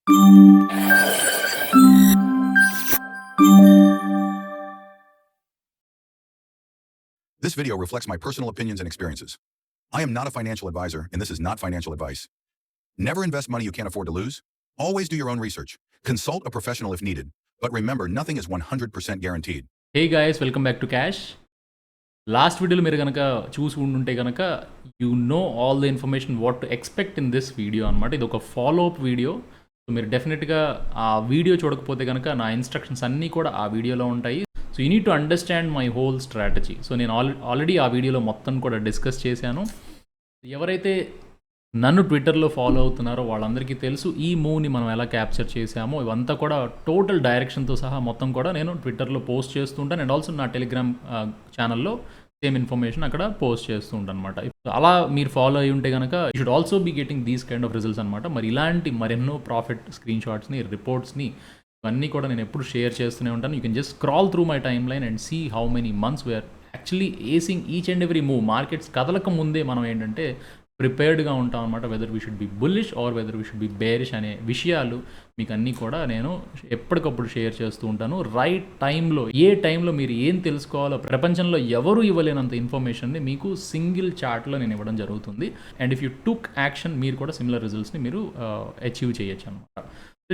This video reflects my personal opinions and experiences. I am not a financial advisor, and this is not financial advice. Never invest money you can't afford to lose. Always do your own research. Consult a professional if needed. But remember, nothing is 100% guaranteed. Hey guys, welcome back to Cash. Last వీడియోలో మీరు కనుక చూసి ఉంటే కనుక you know all the information what to expect in this video అనమాట. ఇది ఒక follow up video. So మీరు డెఫినెట్గా ఆ వీడియో చూడకపోతే కనుక నా ఇన్స్ట్రక్షన్స్ అన్నీ కూడా ఆ వీడియోలో ఉంటాయి. So you need to understand my whole strategy. So నేను ఆల్రెడీ ఆ వీడియోలో మొత్తం కూడా డిస్కస్ చేశాను. ఎవరైతే నన్ను ట్విట్టర్లో ఫాలో అవుతున్నారో వాళ్ళందరికీ తెలుసు ఈ మూవ్ని మనం ఎలా క్యాప్చర్ చేసామో. ఇవంతా కూడా టోటల్ డైరెక్షన్తో సహా మొత్తం కూడా నేను ట్విట్టర్లో పోస్ట్ చేస్తుంటాను. అండ్ ఆల్సో నా టెలిగ్రామ్ ఛానల్లో సేమ్ ఇన్ఫర్మేషన్ అక్కడ పోస్ట్ చేస్తూ ఉంటాను అనమాట. అలా మీరు ఫాలో అయ్యి ఉంటే కనుక you should also be getting these kind of results అనమాట. మరి ఇలాంటి మరెన్నో ప్రాఫిట్ స్క్రీన్ షాట్స్ని, రిపోర్ట్స్ని ఇవన్నీ కూడా నేను ఎప్పుడు షేర్ చేస్తూనే ఉంటాను. You can just scroll through my timeline and see how many months we're actually acing each and every move. Markets కదలక ముందే మనం ఏంటంటే ప్రిపేర్డ్గా ఉంటాం అనమాట. Whether we should be bullish or whether we should be bearish అనే విషయాలు మీకు అన్నీ కూడా నేను ఎప్పటికప్పుడు షేర్ చేస్తూ ఉంటాను. రైట్ టైంలో, ఏ టైంలో మీరు ఏం తెలుసుకోవాలో ప్రపంచంలో ఎవరు ఇవ్వలేనంత ఇన్ఫర్మేషన్ని మీకు సింగిల్ చార్ట్లో నేను ఇవ్వడం జరుగుతుంది. And if you took action మీరు కూడా సిమిలర్ రిజల్ట్స్ని మీరు అచీవ్ చేయొచ్చు అనమాట.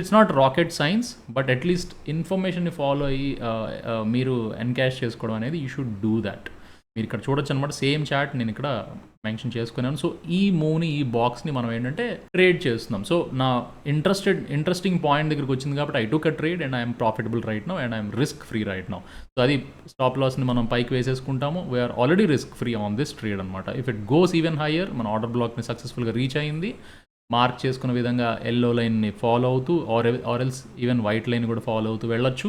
It's not rocket science, but at least ఇన్ఫర్మేషన్ని ఫాలో అయ్యి మీరు ఎన్కాష్ చేసుకోవడం అనేది యూ షుడ్ డూ దాట్. మీరు ఇక్కడ చూడొచ్చు అనమాట. సేమ్ చార్ట్ నేను ఇక్కడ మెన్షన్ చేసుకున్నాను. సో ఈ మూవ్ని, ఈ బాక్స్ని మనం ఏంటంటే ట్రేడ్ చేస్తున్నాం. సో నా ఇంట్రెస్టింగ్ పాయింట్ దగ్గరికి వచ్చింది కాబట్టి I took a trade and I'm profitable right now and I'm risk free right now. So అది స్టాప్ లాస్ని మనం పైకి వేసేసుకుంటాము. We're already risk free on this trade అనమాట. If it goes even higher, మన ఆర్డర్ బ్లాక్ని సక్సెస్ఫుల్గా రీచ్ అయింది, మార్క్ చేసుకున్న విధంగా ఎల్లో లైన్ని ఫాలో అవుతూ or else even white line కూడా ఫాలో అవుతూ వెళ్ళొచ్చు,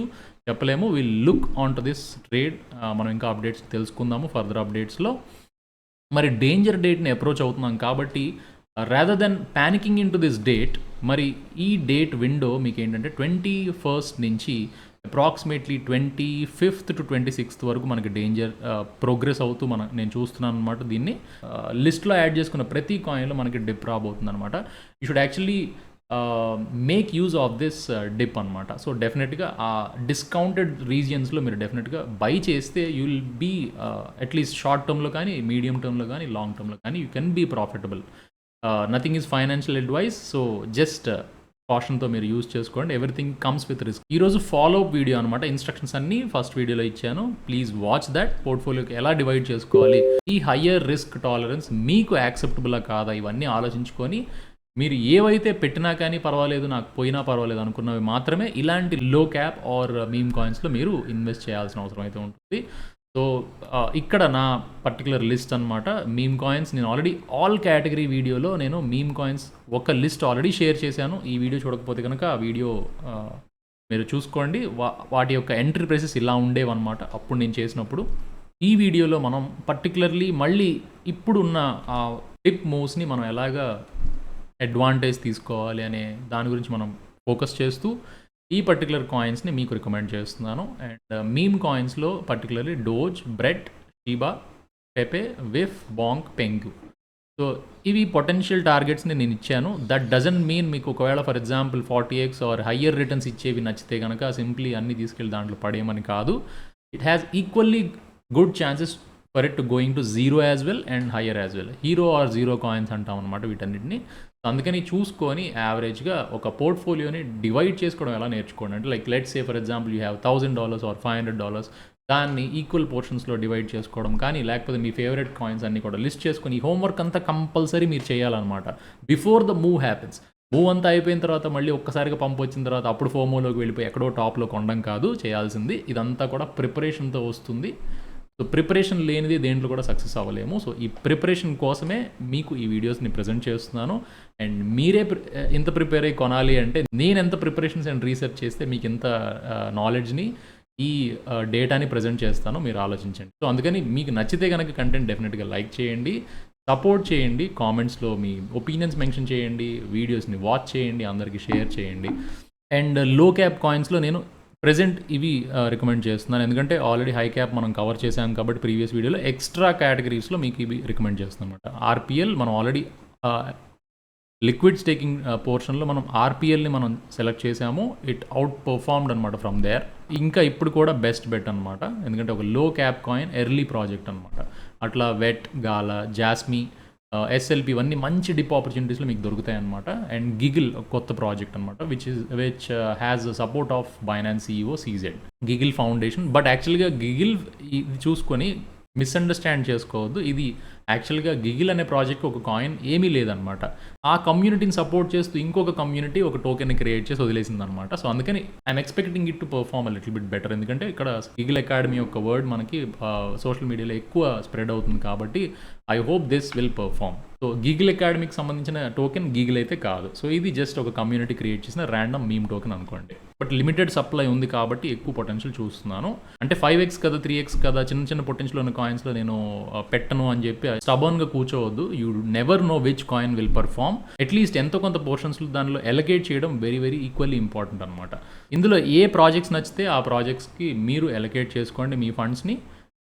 చెప్పలేము. Will look on to this trade. మనం ఇంకా అప్డేట్స్ తెలుసుకుందాము ఫర్దర్ అప్డేట్స్లో. మరి డేంజర్ డేట్ని అప్రోచ్ అవుతున్నాం కాబట్టి rather than panicking in to this date, మరి ఈ డేట్ విండో మీకు ఏంటంటే 21st నుంచి అప్రాక్సిమేట్లీ 25th to 26th వరకు మనకి డేంజర్ ప్రోగ్రెస్ అవుతూ నేను చూస్తున్నాను అనమాట. దీన్ని లిస్ట్లో యాడ్ చేసుకున్న ప్రతి కాయిన్లో మనకి డిప్ రాబోతుంది అనమాట. You should actually make use of this dip అనమాట. సో డెఫినెట్గా ఆ డిస్కౌంటెడ్ రీజియన్స్లో మీరు డెఫినెట్గా బై చేస్తే you will be at least short టర్మ్లో కానీ, మీడియం టర్మ్లో కానీ, లాంగ్ టర్మ్లో కానీ you can be profitable. Nothing is financial advice. So just కాషన్తో మీరు యూజ్ చేసుకోండి. Everything comes with risk. ఈరోజు ఫాలో అప్ వీడియో అనమాట. ఇన్స్ట్రక్షన్స్ అన్నీ ఫస్ట్ వీడియోలో ఇచ్చాను. Please watch that. పోర్ట్ఫోలియోకి ఎలా డివైడ్ చేసుకోవాలి, ఈ హయ్యర్ రిస్క్ టాలరెన్స్ మీకు యాక్సెప్టబులా కాదా, ఇవన్నీ ఆలోచించుకొని మీరు ఏవైతే పెట్టినా కానీ పర్వాలేదు, నాకు పోయినా పర్వాలేదు అనుకున్నవి మాత్రమే ఇలాంటి లో క్యాప్ ఆర్ మీమ్ కాయిన్స్లో మీరు ఇన్వెస్ట్ చేయాల్సిన అవసరం అయితే ఉంటుంది. సో ఇక్కడ నా పర్టికులర్ లిస్ట్ అనమాట. మీమ్ కాయిన్స్ నేను ఆల్రెడీ ఆల్ కేటగిరీ వీడియోలో నేను మీమ్ కాయిన్స్ ఒక లిస్ట్ ఆల్రెడీ షేర్ చేశాను. ఈ వీడియో చూడకపోతే కనుక ఆ వీడియో మీరు చూసుకోండి. వాటి యొక్క ఎంట్రీ ప్రైసెస్ ఇలా ఉండేవన్నమాట అప్పుడు నేను చేసినప్పుడు. ఈ వీడియోలో మనం పర్టికులర్లీ మళ్ళీ ఇప్పుడున్న ఆ డిప్ మూవ్స్ని మనం ఎలాగా అడ్వాంటేజ్ తీసుకోవాలి అనే దాని గురించి మనం ఫోకస్ చేస్తూ ఈ పర్టికులర్ కాయిన్స్ని మీకు రికమెండ్ చేస్తున్నాను. అండ్ మీమ్ కాయిన్స్లో particularly Doge, Brett, Shiba, Pepe, విఫ్, బాంక్, పెంగు. సో ఇవి పొటెన్షియల్ టార్గెట్స్ని నేను ఇచ్చాను. దట్ డజంట్ మీన్ మీకు ఒకవేళ for example 40x or higher returns ఇచ్చేవి నచ్చితే కనుక సింప్లీ అన్ని తీసుకెళ్ళి దాంట్లో పడేయమని కాదు. It has equally good chances for it to going to zero as well and higher as well. Hero or zero coins అంటాం అనమాట వీటన్నిటిని. అందుకని చూసుకొని యావరేజ్గా ఒక పోర్ట్ఫోలియోని డివైడ్ చేసుకోవడం ఎలా నేర్చుకోండి అంటే, like let's say for example you have $1000 or $500, దాన్ని ఈక్వల్ పోర్షన్స్లో డివైడ్ చేసుకోవడం కానీ, లేకపోతే మీ ఫేవరెట్ కాయిన్స్ అన్ని కూడా లిస్ట్ చేసుకొని ఈ హోంవర్క్ అంతా కంపల్సరీ మీరు చేయాలన్నమాట before the move happens. Move అంతా అయిపోయిన తర్వాత మళ్ళీ ఒక్కసారిగా పంపు వచ్చిన తర్వాత అప్పుడు ఫోమోలోకి వెళ్ళిపోయి ఎక్కడో టాప్లో కొనడం కాదు చేయాల్సింది. ఇదంతా కూడా ప్రిపరేషన్తో వస్తుంది. సో ప్రిపరేషన్ లేనిది దేంట్లో కూడా సక్సెస్ అవ్వలేము. సో ఈ ప్రిపరేషన్ కోసమే మీకు ఈ వీడియోస్ని ప్రజెంట్ చేస్తున్నాను. అండ్ మీరే ఇంత ప్రిపేర్ అయ్యి కొనాలి అంటే నేను ఎంత ప్రిపరేషన్స్ అండ్ రీసెర్చ్ చేస్తే మీకు ఇంత నాలెడ్జ్ని, ఈ డేటాని ప్రజెంట్ చేస్తానో మీరు ఆలోచించండి. సో అందుకని మీకు నచ్చితే కనుక కంటెంట్ డెఫినెట్గా లైక్ చేయండి, సపోర్ట్ చేయండి, కామెంట్స్లో మీ ఒపీనియన్స్ మెన్షన్ చేయండి, వీడియోస్ని వాచ్ చేయండి, అందరికీ షేర్ చేయండి. అండ్ లో క్యాప్ కాయిన్స్లో నేను ప్రెజెంట్ ఇవి రికమెండ్ చేస్తున్నాను, ఎందుకంటే ఆల్రెడీ హై క్యాప్ మనం కవర్ చేసాం కాబట్టి ప్రీవియస్ వీడియోలో. ఎక్స్ట్రా కేటగిరీస్లో మీకు ఇవి రికమెండ్ చేస్తున్నాను అనమాట. ఆర్పిఎల్ మనం ఆల్రెడీ లిక్విడ్ స్టేకింగ్ పోర్షన్లో మనం ఆర్పిఎల్ని మనం సెలెక్ట్ చేసాము. ఇట్ అవుట్ పర్ఫార్మ్డ్ అనమాట ఫ్రమ్ దేర్. ఇంకా ఇప్పుడు కూడా బెస్ట్ బెట్ అనమాట, ఎందుకంటే ఒక లో క్యాప్ కాయిన్ ఎర్లీ ప్రాజెక్ట్ అనమాట. అట్లా వెట్, గాలా, జాస్మీ, ఎస్ఎల్పి ఇవన్నీ మంచి డిప్ ఆపర్చునిటీస్లో మీకు దొరుకుతాయి అనమాట. అండ్ గిగిల్ కొత్త ప్రాజెక్ట్ అనమాట which has support of Binance CEO CZ, giggle foundation. But యాక్చువల్గా గిగిల్ ఇది చూసుకొని మిస్అండర్స్టాండ్ చేసుకోవద్దు. ఇది యాక్చువల్గా గిగిల్ అనే ప్రాజెక్ట్ ఒక కాయిన్ ఏమీ లేదనమాట. ఆ కమ్యూనిటీని సపోర్ట్ చేస్తూ ఇంకొక కమ్యూనిటీ ఒక టోకెన్ని క్రియేట్ చేసి వదిలేసింది అనమాట. సో అందుకని I'm expecting it to perform a little bit better, ఎందుకంటే ఇక్కడ గిగిల్ అకాడమీ యొక్క వర్డ్ మనకి సోషల్ మీడియాలో ఎక్కువ స్ప్రెడ్ అవుతుంది కాబట్టి I hope this will perform. So Giggle అకాడమీకి సంబంధించిన టోకెన్ గిగిల్ అయితే కాదు. సో ఇది జస్ట్ ఒక కమ్యూనిటీ క్రియేట్ చేసిన ర్యాండమ్ మీమ్ టోకెన్ అనుకోండి. బట్ లిమిటెడ్ సప్లై ఉంది కాబట్టి ఎక్కువ పొటెన్షియల్ చూస్తున్నాను. అంటే 5x కదా 3x కదా చిన్న చిన్న పొటెన్షియల్ ఉన్న కాయిన్స్లో నేను పెట్టను అని చెప్పి స్టబర్న్గా కూర్చోవద్దు. You never know which coin will perform. At least ఎంతో కొంత పోర్షన్స్లో దానిలో ఎలకేట్ చేయడం వెరీ వెరీ ఈక్వల్లీ ఇంపార్టెంట్ అనమాట. ఇందులో ఏ ప్రాజెక్ట్స్ నచ్చితే ఆ ప్రాజెక్ట్స్కి మీరు ఎలకేట్ చేసుకోండి మీ ఫండ్స్ని.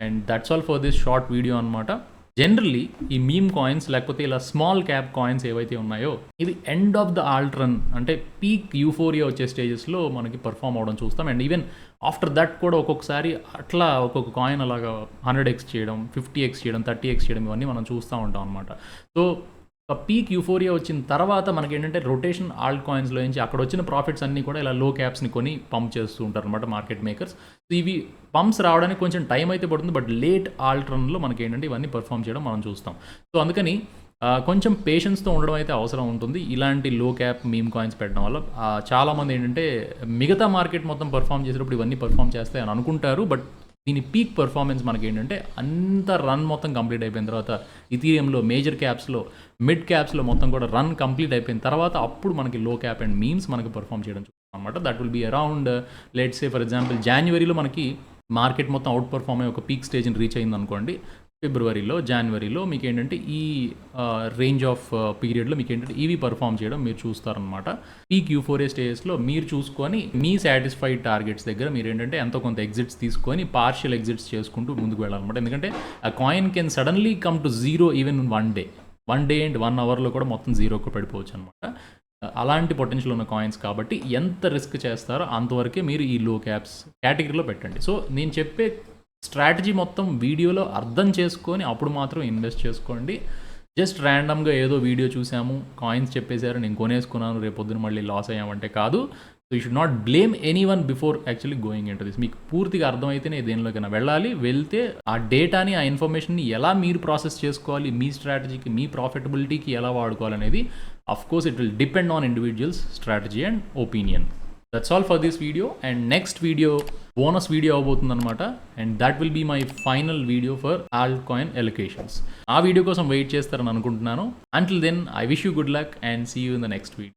And that's all for this short video అనమాట. జనరల్లీ ఈ మీమ్ కాయిన్స్ లేకపోతే ఇలా స్మాల్ క్యాప్ కాయిన్స్ ఏవైతే ఉన్నాయో ఇది end of the alt run అంటే పీక్ యూఫోరియా వచ్చే స్టేజెస్లో మనకి పర్ఫామ్ అవడం చూస్తాం. అండ్ ఈవెన్ ఆఫ్టర్ దట్ కూడా ఒక్కొక్కసారి అట్లా ఒక్కొక్క కాయిన్ అలాగా 100x చేయడం, 50x చేయడం, 30x చేయడం ఇవన్నీ మనం చూస్తూ ఉంటాం అనమాట. సో పీక్ యూఫోరియా వచ్చిన తర్వాత మనకి ఏంటంటే రొటేషన్ ఆల్ట్ కాయిన్స్లో నుంచి అక్కడ వచ్చిన ప్రాఫిట్స్ అన్నీ కూడా ఇలా లో క్యాప్స్ని కొని పంప్ చేస్తూ ఉంటారు అనమాట మార్కెట్ మేకర్స్. సో ఇవి పంప్స్ రావడానికి కొంచెం టైం అయితే పడుతుంది, బట్ లేట్ ఆల్ట్ రన్లో మనకి ఏంటంటే ఇవన్నీ పర్ఫామ్ చేయడం మనం చూస్తాం. సో అందుకని కొంచెం పేషెన్స్తో ఉండడం అయితే అవసరం ఉంటుంది ఇలాంటి లో క్యాప్ మీమ్ కాయిన్స్ పెట్టడం వల్ల. చాలామంది ఏంటంటే మిగతా మార్కెట్ మొత్తం పర్ఫామ్ చేసేటప్పుడు ఇవన్నీ పర్ఫామ్ చేస్తాయి అని అనుకుంటారు, బట్ దీని పీక్ పర్ఫార్మెన్స్ మనకి ఏంటంటే అంత రన్ మొత్తం కంప్లీట్ అయిపోయిన తర్వాత ఇథీరియంలో మేజర్ క్యాప్స్లో మిడ్ క్యాప్స్లో మొత్తం కూడా రన్ కంప్లీట్ అయిపోయిన తర్వాత అప్పుడు మనకి లో క్యాప్ అండ్ మీమ్స్ మనకి పర్ఫామ్ చేయడం చూస్తాం అనమాట. That will be around let's say for example జనవరిలో మనకి మార్కెట్ మొత్తం అవుట్ పర్ఫామ్ అయ్యి ఒక పీక్ స్టేజ్ని రీచ్ అయింది అనుకోండి. ఫిబ్రవరిలో, జనవరిలో మీకు ఏంటంటే ఈ రేంజ్ ఆఫ్ పీరియడ్లో మీకు ఏంటంటే ఇవి పర్ఫామ్ చేయడం మీరు చూస్తారనమాట. పీక్ యూఫోరియా స్టేజెస్లో మీరు చూసుకొని మీ సాటిస్ఫైడ్ టార్గెట్స్ దగ్గర మీరు ఏంటంటే ఎంతో కొంత ఎగ్జిట్స్ తీసుకొని పార్షియల్ ఎగ్జిట్స్ చేసుకుంటూ ముందుకు వెళ్ళాలన్నమాట. ఎందుకంటే ఆ coin can suddenly come to zero even one day and 1 అవర్లో కూడా మొత్తం జీరోకి పడిపోవచ్చు అనమాట. అలాంటి పొటెన్షియల్ ఉన్న కాయిన్స్ కాబట్టి ఎంత రిస్క్ చేస్తారో అంతవరకే మీరు ఈ లో క్యాప్స్ కేటగిరీలో పెట్టండి. సో నేను చెప్పే స్ట్రాటజీ మొత్తం వీడియోలో అర్థం చేసుకొని అప్పుడు మాత్రం ఇన్వెస్ట్ చేసుకోండి. జస్ట్ ర్యాండమ్గా ఏదో వీడియో చూసాము, కాయిన్స్ చెప్పేశారు, నేను కొనేసుకున్నాను, రేపొద్దున మళ్ళీ లాస్ అయ్యామంటే కాదు. So you should not blame any one before actually going into this. మీకు పూర్తిగా అర్థమైతేనే దేనిలోకైనా వెళ్ళాలి. వెళ్తే ఆ డేటాని, ఆ ఇన్ఫర్మేషన్ని ఎలా మీరు ప్రాసెస్ చేసుకోవాలి, మీ స్ట్రాటజీకి, మీ ప్రాఫిటబిలిటీకి ఎలా వాడుకోవాలనేది of course it will depend on individuals strategy and opinion. That's all for this video, and next video bonus video అవబోతుందన్నమాట, and that will be my final video for altcoin allocations. ఆ video కోసం wait చేస్తారని అనుకుంటున్నాను. Until then, I wish you good luck and see you in the next video.